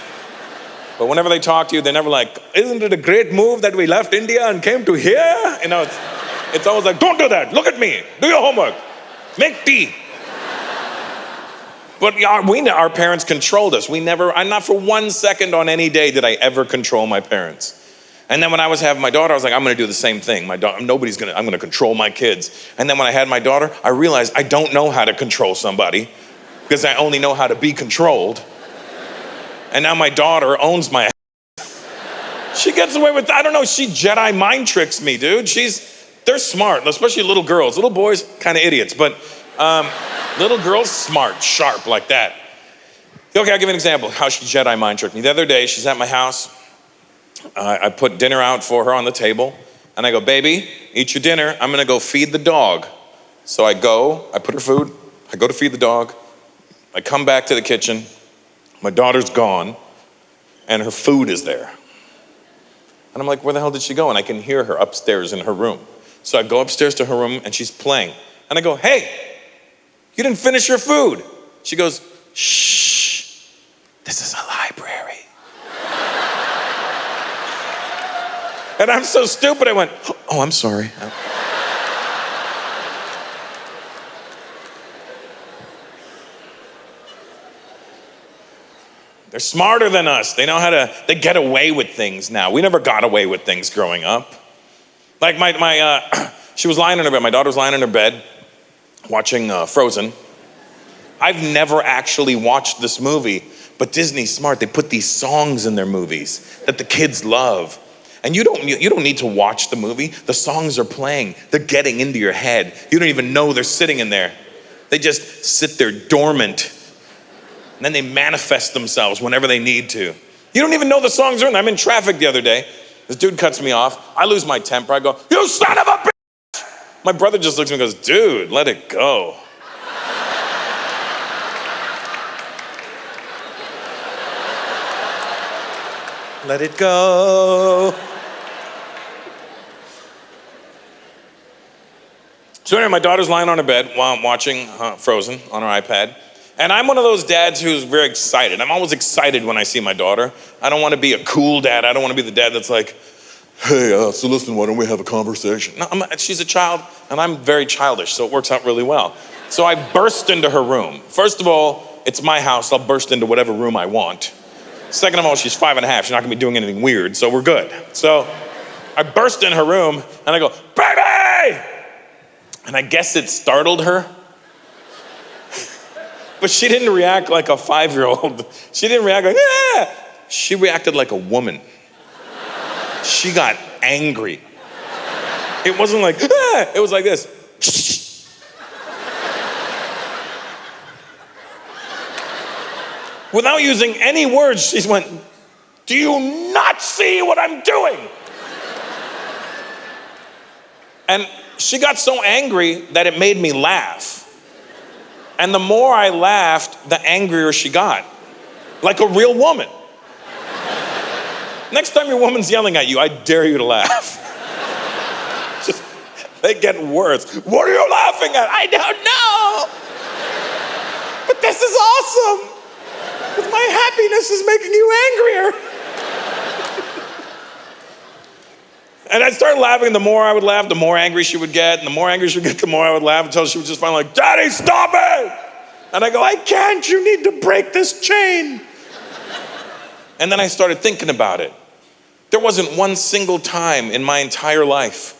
but whenever they talk to you, they're never like, isn't it a great move that we left India and came to here? You know, it's always like, don't do that. Look at me. Do your homework. Make tea. But our parents controlled us. I'm not for 1 second on any day did I ever control my parents. And then when I was having my daughter, I was like, I'm going to do the same thing. I'm going to control my kids. And then when I had my daughter, I realized I don't know how to control somebody because I only know how to be controlled. And now my daughter owns my She gets away with, I don't know, she Jedi mind tricks me, dude. They're smart, especially little girls. Little boys, kind of idiots, but little girls, smart, sharp like that. Okay, I'll give you an example how she Jedi mind tricked me. The other day, she's at my house. I put dinner out for her on the table, and I go, baby, eat your dinner. I'm gonna go feed the dog. So I put her food, I go to feed the dog. I come back to the kitchen. My daughter's gone, and her food is there. And I'm like, where the hell did she go? And I can hear her upstairs in her room. So I go upstairs to her room, and she's playing. And I go, hey, you didn't finish your food. She goes, shh, this is a library. And I'm so stupid, I went, oh, I'm sorry. They're smarter than us. They know they get away with things now. We never got away with things growing up. Like she was lying in her bed, my daughter was lying in her bed watching Frozen. I've never actually watched this movie, but Disney's smart. They put these songs in their movies that the kids love. And you don't need to watch the movie. The songs are playing. They're getting into your head. You don't even know they're sitting in there. They just sit there dormant, and then they manifest themselves whenever they need to. You don't even know the songs are in. I'm in traffic the other day. This dude cuts me off. I lose my temper. I go, "You son of a bitch!" My brother just looks at me and goes, "Dude, let it go." Let it go. So anyway, my daughter's lying on her bed while I'm watching Frozen on her iPad. And I'm one of those dads who's very excited. I'm always excited when I see my daughter. I don't want to be a cool dad. I don't want to be the dad that's like, "Hey, so listen, why don't we have a conversation?" No, she's a child, and I'm very childish, so it works out really well. So I burst into her room. First of all, it's my house. I'll burst into whatever room I want. Second of all, she's 5.5. She's not going to be doing anything weird, so we're good. So I burst in her room, and I go, "Baby!" And I guess it startled her. But she didn't react like a 5-year-old. She didn't react like, "Yeah." She reacted like a woman. She got angry. It wasn't like, "Ah." It was like this. Without using any words, she went, "Do you not see what I'm doing?" And she got so angry that it made me laugh. And the more I laughed, the angrier she got. Like a real woman. Next time your woman's yelling at you, I dare you to laugh. Just, they get worse. "What are you laughing at?" "I don't know. But this is awesome. Because my happiness is making you angrier." And I started laughing, and the more I would laugh, the more angry she would get, and the more angry she would get, the more I would laugh, until she was just finally like, "Daddy, stop it!" And I go, "I can't, you need to break this chain." And then I started thinking about it. There wasn't one single time in my entire life,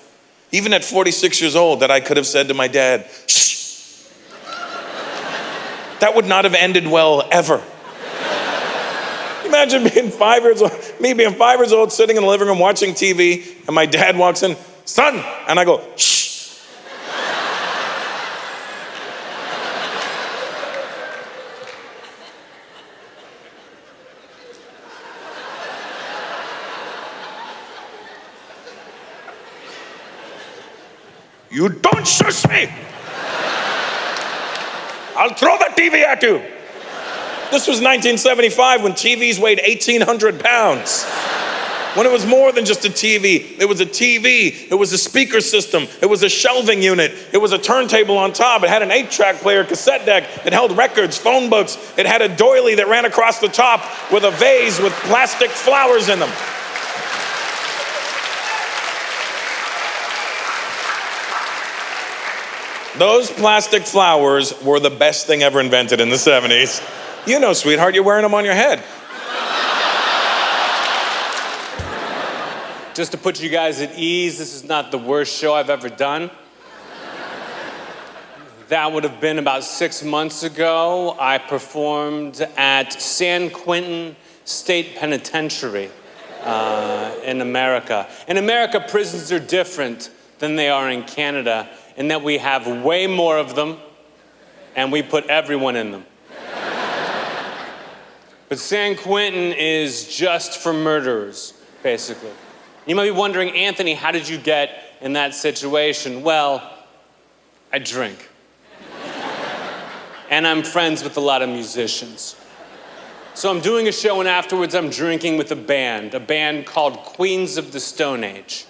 even at 46 years old, that I could have said to my dad, "Shh." That would not have ended well ever. Imagine being 5 years old, me being 5 years old, sitting in the living room watching TV, and my dad walks in, "Son," and I go, "Shh." "You don't shush me. I'll throw the TV at you." This was 1975 when TVs weighed 1,800 pounds. When it was more than just a TV. It was a TV, it was a speaker system, it was a shelving unit, it was a turntable on top, it had an 8-track player, cassette deck, it held records, phone books, it had a doily that ran across the top with a vase with plastic flowers in them. Those plastic flowers were the best thing ever invented in the 70s. You know, sweetheart, you're wearing them on your head. Just to put you guys at ease, this is not the worst show I've ever done. That would have been about 6 months ago. I performed at San Quentin State Penitentiary in America. In America, prisons are different than they are in Canada in that we have way more of them and we put everyone in them. But San Quentin is just for murderers, basically. You might be wondering, "Anthony, how did you get in that situation?" Well, I drink. And I'm friends with a lot of musicians. So I'm doing a show, and afterwards I'm drinking with a band called Queens of the Stone Age.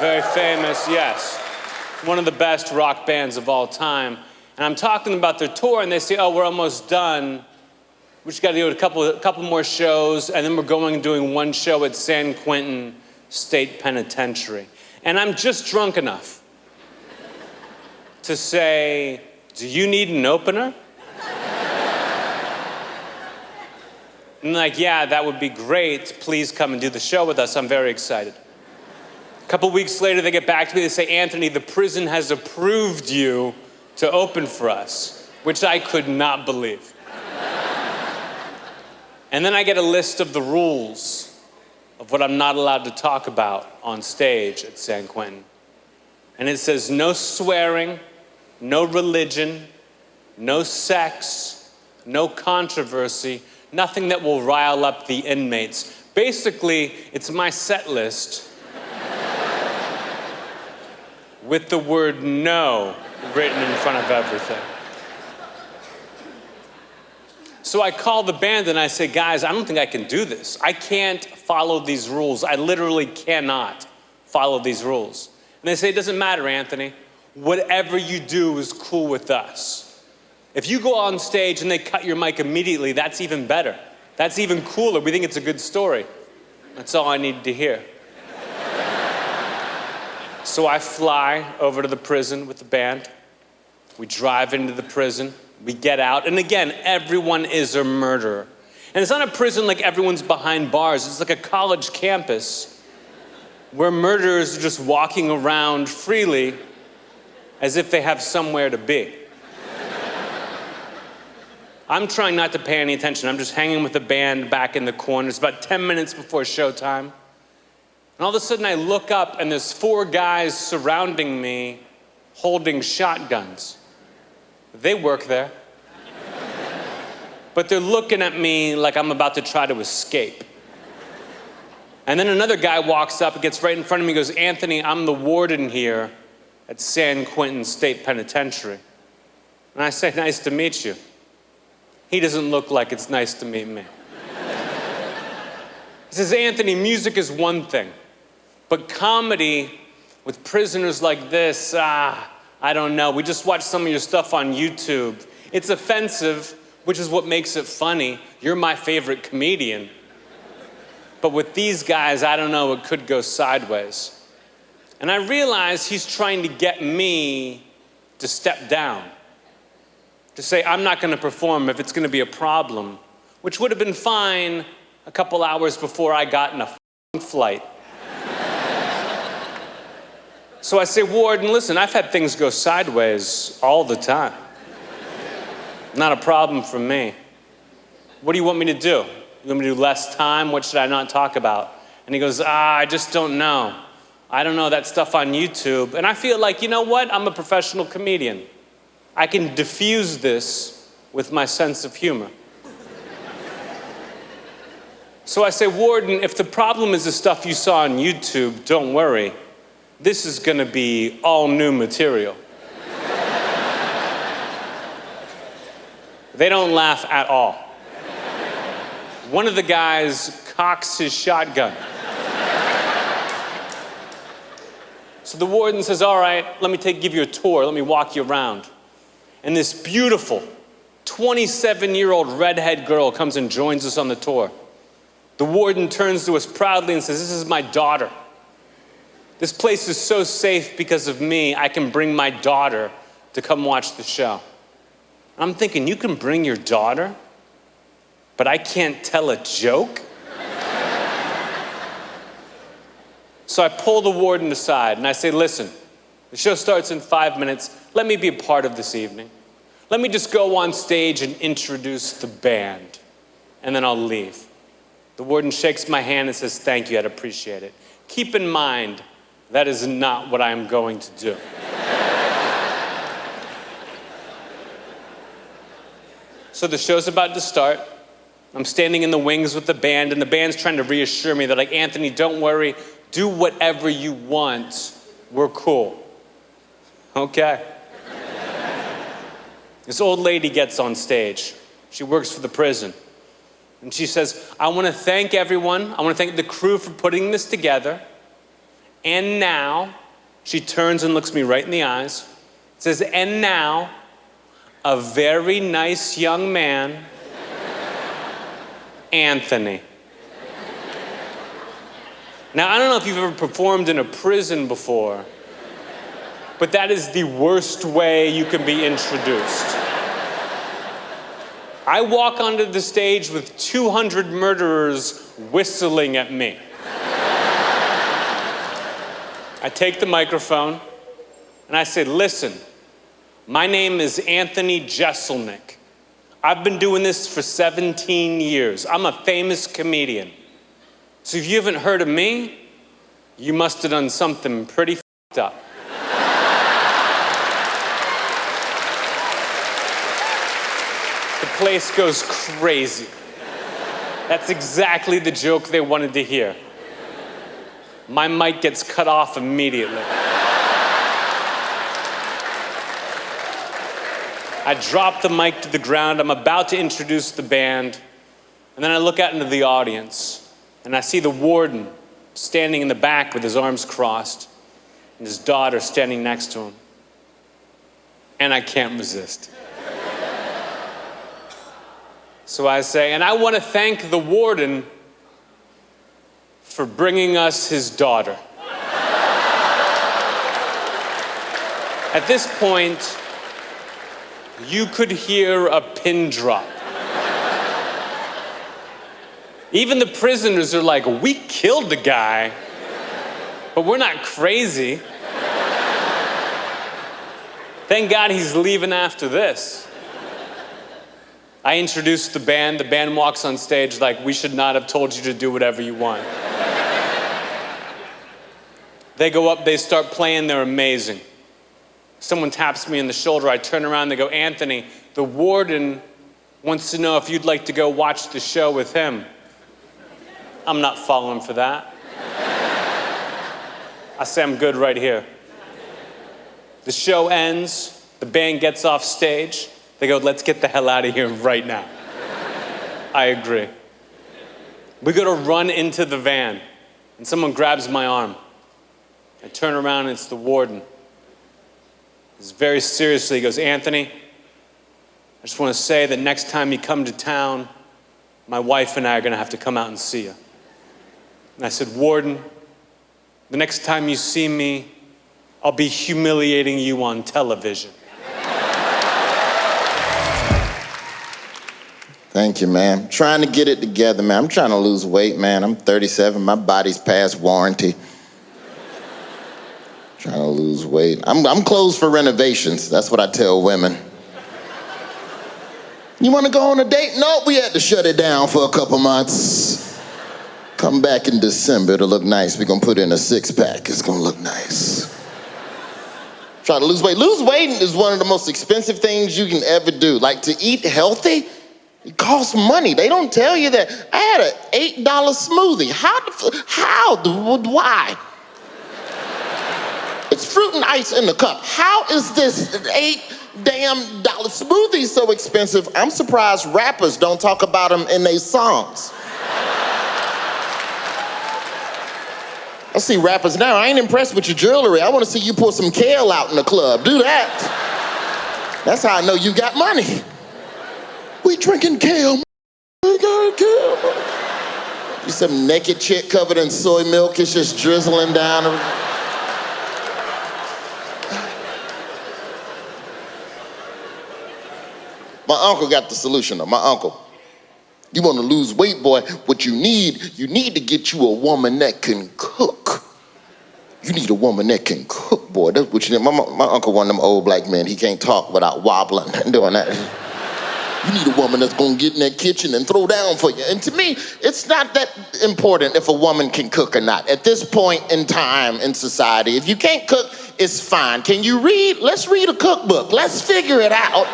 Very famous, yes. One of the best rock bands of all time. And I'm talking about their tour, and they say, "Oh, we're almost done. We just got to do a couple more shows, and then we're going and doing one show at San Quentin State Penitentiary." And I'm just drunk enough to say, "Do you need an opener?" And like, "Yeah, that would be great. Please come and do the show with us. I'm very excited." A couple weeks later, they get back to me. They say, "Anthony, the prison has approved you to open for us," which I could not believe. And then I get a list of the rules of what I'm not allowed to talk about on stage at San Quentin. And it says no swearing, no religion, no sex, no controversy, nothing that will rile up the inmates. Basically, it's my set list with the word no written in front of everything. So I call the band and I say, guys, I don't think I can do this. I can't follow these rules. I literally cannot follow these rules. And they say, it doesn't matter, Anthony. Whatever you do is cool with us. If you go on stage and they cut your mic immediately, that's even better. That's even cooler. We think it's a good story. That's all I need to hear. So I fly over to the prison with the band. We drive into the prison. We get out, and again, everyone is a murderer. And it's not a prison like everyone's behind bars. It's like a college campus where murderers are just walking around freely as if they have somewhere to be. I'm trying not to pay any attention. I'm just hanging with the band back in the corner. It's about 10 minutes before showtime. And all of a sudden, I look up, and there's 4 guys surrounding me holding shotguns. They work there. But they're looking at me like I'm about to try to escape. And then another guy walks up and gets right in front of me and goes, Anthony, I'm the warden here at San Quentin State Penitentiary. And I say, nice to meet you. He doesn't look like it's nice to meet me. He says, Anthony, music is one thing, but comedy with prisoners like this, I don't know. We just watched some of your stuff on YouTube. It's offensive, which is what makes it funny. You're my favorite comedian. But with these guys, I don't know, it could go sideways. And I realize he's trying to get me to step down, to say I'm not going to perform if it's going to be a problem, which would have been fine a couple hours before I got in a flight. So I say, Warden, listen, I've had things go sideways all the time. Not a problem for me. What do you want me to do? You want me to do less time? What should I not talk about? And he goes, I just don't know. I don't know that stuff on YouTube. And I feel like, you know what? I'm a professional comedian. I can diffuse this with my sense of humor. So I say, Warden, if the problem is the stuff you saw on YouTube, don't worry. This is going to be all new material. They don't laugh at all. One of the guys cocks his shotgun. So the warden says, all right, let me give you a tour. Let me walk you around. And this beautiful 27-year-old redhead girl comes and joins us on the tour. The warden turns to us proudly and says, this is my daughter. This place is so safe because of me, I can bring my daughter to come watch the show. I'm thinking, you can bring your daughter, but I can't tell a joke? So I pull the warden aside and I say, listen, the show starts in 5 minutes. Let me be a part of this evening. Let me just go on stage and introduce the band, and then I'll leave. The warden shakes my hand and says, thank you, I'd appreciate it. Keep in mind, that is not what I am going to do. So the show's about to start. I'm standing in the wings with the band, and the band's trying to reassure me. They're like, Anthony, don't worry. Do whatever you want. We're cool. Okay. This old lady gets on stage. She works for the prison. And she says, I want to thank everyone. I want to thank the crew for putting this together. And now, she turns and looks me right in the eyes, says, and now, a very nice young man, Anthony. Now, I don't know if you've ever performed in a prison before, but that is the worst way you can be introduced. I walk onto the stage with 200 murderers whistling at me. I take the microphone and I say, listen, my name is AnthonyJesselnik. I've been doing this for 17 years. I'm a famous comedian. So if you haven't heard of me, you must have done something pretty f***ed up. place goes crazy. That's exactly the joke they wanted to hear. My mic gets cut off immediately. I drop the mic to the ground. I'm about to introduce the band. And then I look out into the audience and I see the warden standing in the back with his arms crossed and his daughter standing next to him. And I can't resist. So I say, and I want to thank the warden for bringing us his daughter. At this point, you could hear a pin drop. Even the prisoners are like, we killed the guy, but we're not crazy. Thank God he's leaving after this. I introduce the band. The band walks on stage like, we should not have told you to do whatever you want. They go up, they start playing, they're amazing. Someone taps me in the shoulder, I turn around, they go, Anthony, the warden wants to know if you'd like to go watch the show with him. I'm not falling for that. I say, I'm good right here. The show ends, the band gets off stage, they go, let's get the hell out of here right now. I agree. We go to run into the van, and someone grabs my arm. I turn around, and it's the warden. He's very seriously, he goes, Anthony, I just want to say that next time you come to town, my wife and I are going to have to come out and see you. And I said, warden, the next time you see me, I'll be humiliating you on television. Thank you, man. Trying to get it together, man. I'm trying to lose weight, man. I'm 37. My body's past warranty. Trying to lose weight. I'm closed for renovations. That's what I tell women. You want to go on a date? Nope, we had to shut it down for a couple months. Come back in December. It'll look nice. We're going to put in a six-pack. It's going to look nice. Try to lose weight. Lose weight is one of the most expensive things you can ever do. Like, to eat healthy, it costs money. They don't tell you that. I had an $8 smoothie. Why? It's fruit and ice in the cup. How is this $8 smoothie so expensive? I'm surprised rappers don't talk about them in their songs. I see rappers now. I ain't impressed with your jewelry. I want to see you pour some kale out in the club. Do that. That's how I know you got money. We drinking kale. We got kale. You some naked chick covered in soy milk. It's just drizzling down. My uncle got the solution though. My uncle. You want to lose weight, boy, what you need to get you a woman that can cook. You need a woman that can cook, boy. That's what you need. My uncle, one of them old black men, he can't talk without wobbling and doing that. You need a woman that's gonna get in that kitchen and throw down for you. And to me, it's not that important if a woman can cook or not. At this point in time in society, if you can't cook, it's fine. Can you read? Let's read a cookbook. Let's figure it out.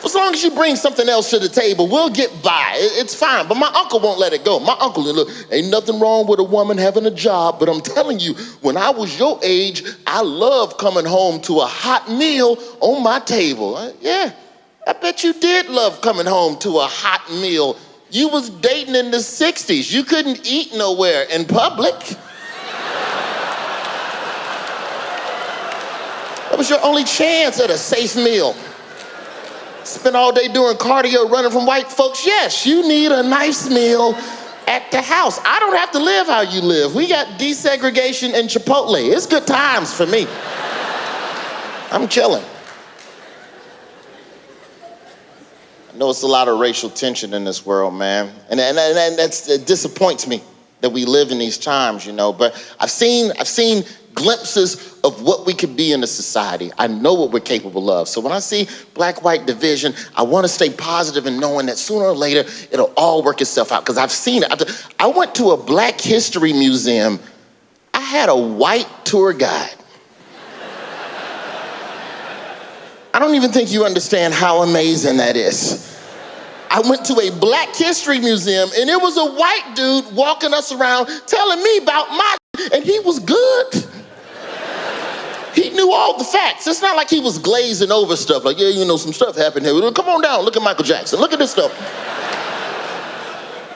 As long as you bring something else to the table, we'll get by. It's fine. But my uncle won't let it go. My uncle, look, ain't nothing wrong with a woman having a job, but I'm telling you, when I was your age, I loved coming home to a hot meal on my table. Yeah, I bet you did love coming home to a hot meal. You was dating in the 60s. You couldn't eat nowhere in public. That was your only chance at a safe meal. Spend all day doing cardio, running from white folks. Yes, you need a nice meal at the house. I don't have to live how you live. We got desegregation and Chipotle. It's good times for me. I'm chilling. I know it's a lot of racial tension in this world, man. And it disappoints me that we live in these times, you know. But I've seen glimpses of what we could be in a society. I know what we're capable of. So when I see black-white division, I want to stay positive and knowing that sooner or later, it'll all work itself out. Because I've seen it. I went to a Black History Museum. I had a white tour guide. I don't even think you understand how amazing that is. I went to a Black History Museum and it was a white dude walking us around telling me about my and he was good. He knew all the facts. It's not like he was glazing over stuff like, yeah, you know, some stuff happened here. Come on down, look at Michael Jackson, look at this stuff.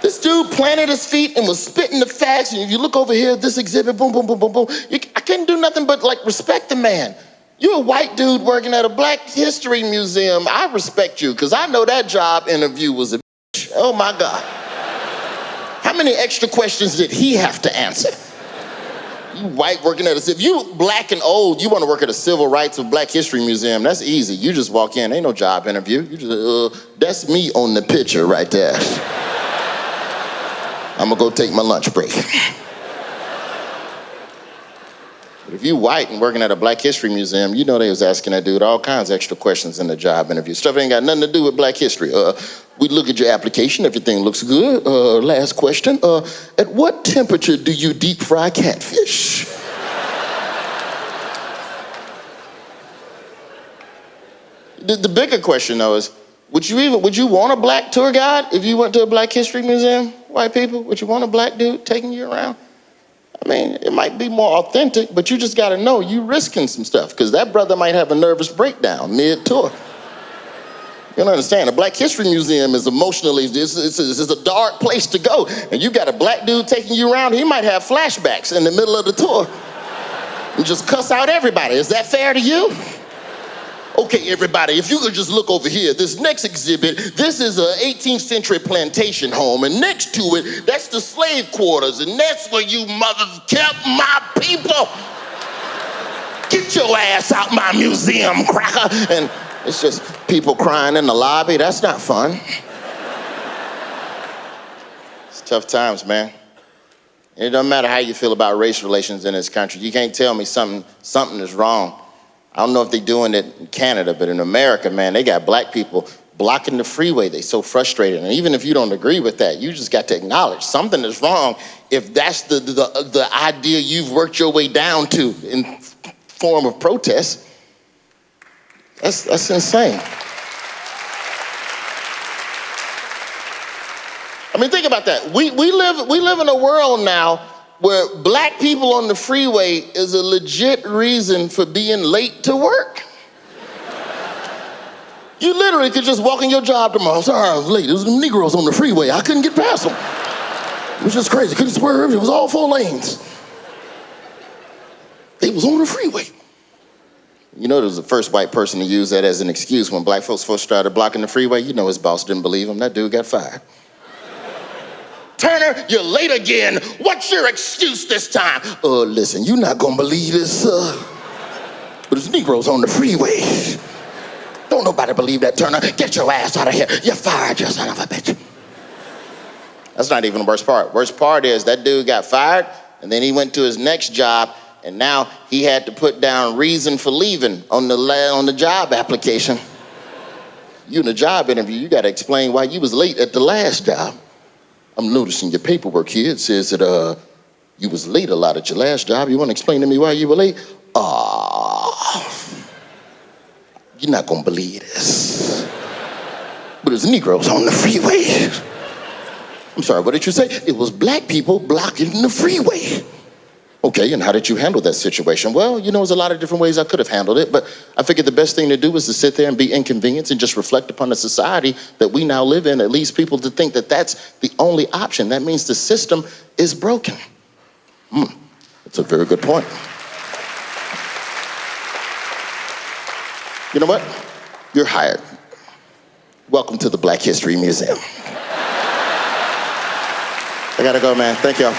This dude planted his feet and was spitting the facts, and if you look over here, this exhibit, boom, boom, boom, boom, boom. I couldn't do nothing but like respect the man. You're a white dude working at a Black History Museum. I respect you, because I know that job interview was a bitch. Oh my God. How many extra questions did he have to answer? You white working at if you Black and old, you want to work at a Civil Rights or Black History Museum, that's easy. You just walk in, ain't no job interview. You just, that's me on the picture right there. I'm gonna go take my lunch break. But if you white and working at a Black History Museum, you know they was asking that dude all kinds of extra questions in the job interview. Stuff ain't got nothing to do with Black history. We look at your application, everything looks good. Last question, at what temperature do you deep fry catfish? The bigger question though is, would you want a Black tour guide if you went to a Black History Museum? White people, would you want a Black dude taking you around? I mean, it might be more authentic, but you just gotta know you risking some stuff, because that brother might have a nervous breakdown mid-tour. You don't understand, a Black History Museum is emotionally, it's a dark place to go, and you got a Black dude taking you around, he might have flashbacks in the middle of the tour and just cuss out everybody. Is that fair to you? Okay, everybody, if you could just look over here, this next exhibit, this is a 18th century plantation home, and next to it, that's the slave quarters, and that's where you mothers kept my people. Get your ass out my museum, cracker. And it's just people crying in the lobby. That's not fun. It's tough times, man. It doesn't matter how you feel about race relations in this country. You can't tell me something is wrong. I don't know if they're doing it in Canada, but in America, man, they got Black people blocking the freeway. They're so frustrated. And even if you don't agree with that, you just got to acknowledge something is wrong if that's the idea you've worked your way down to in form of protest. That's insane. I mean, think about that. We live in a world now where Black people on the freeway is a legit reason for being late to work. You literally could just walk in your job tomorrow. Sorry, I was late. There was some Negroes on the freeway. I couldn't get past them. It was just crazy. Couldn't swerve. It was all 4 lanes. They was on the freeway. You know, there was the first white person to use that as an excuse when Black folks first started blocking the freeway. You know his boss didn't believe him. That dude got fired. Turner, you're late again. What's your excuse this time? Listen, you're not gonna believe this, but there's Negroes on the freeway. Don't nobody believe that, Turner. Get your ass out of here. You're fired, you son of a bitch. That's not even the worst part. Worst part is that dude got fired, and then he went to his next job, and now he had to put down reason for leaving on the job application. You in a job interview, you gotta explain why you was late at the last job. I'm noticing your paperwork here. It says that you was late a lot at your last job. You want to explain to me why you were late? You're not gonna believe this, but there's Negroes on the freeway. I'm sorry, what did you say? It was Black people blocking the freeway. Okay, and how did you handle that situation? Well, you know, there's a lot of different ways I could have handled it, but I figured the best thing to do was to sit there and be inconvenienced and just reflect upon the society that we now live in. It leads people to think that that's the only option. That means the system is broken. That's a very good point. You know what? You're hired. Welcome to the Black History Museum. I gotta go, man. Thank y'all.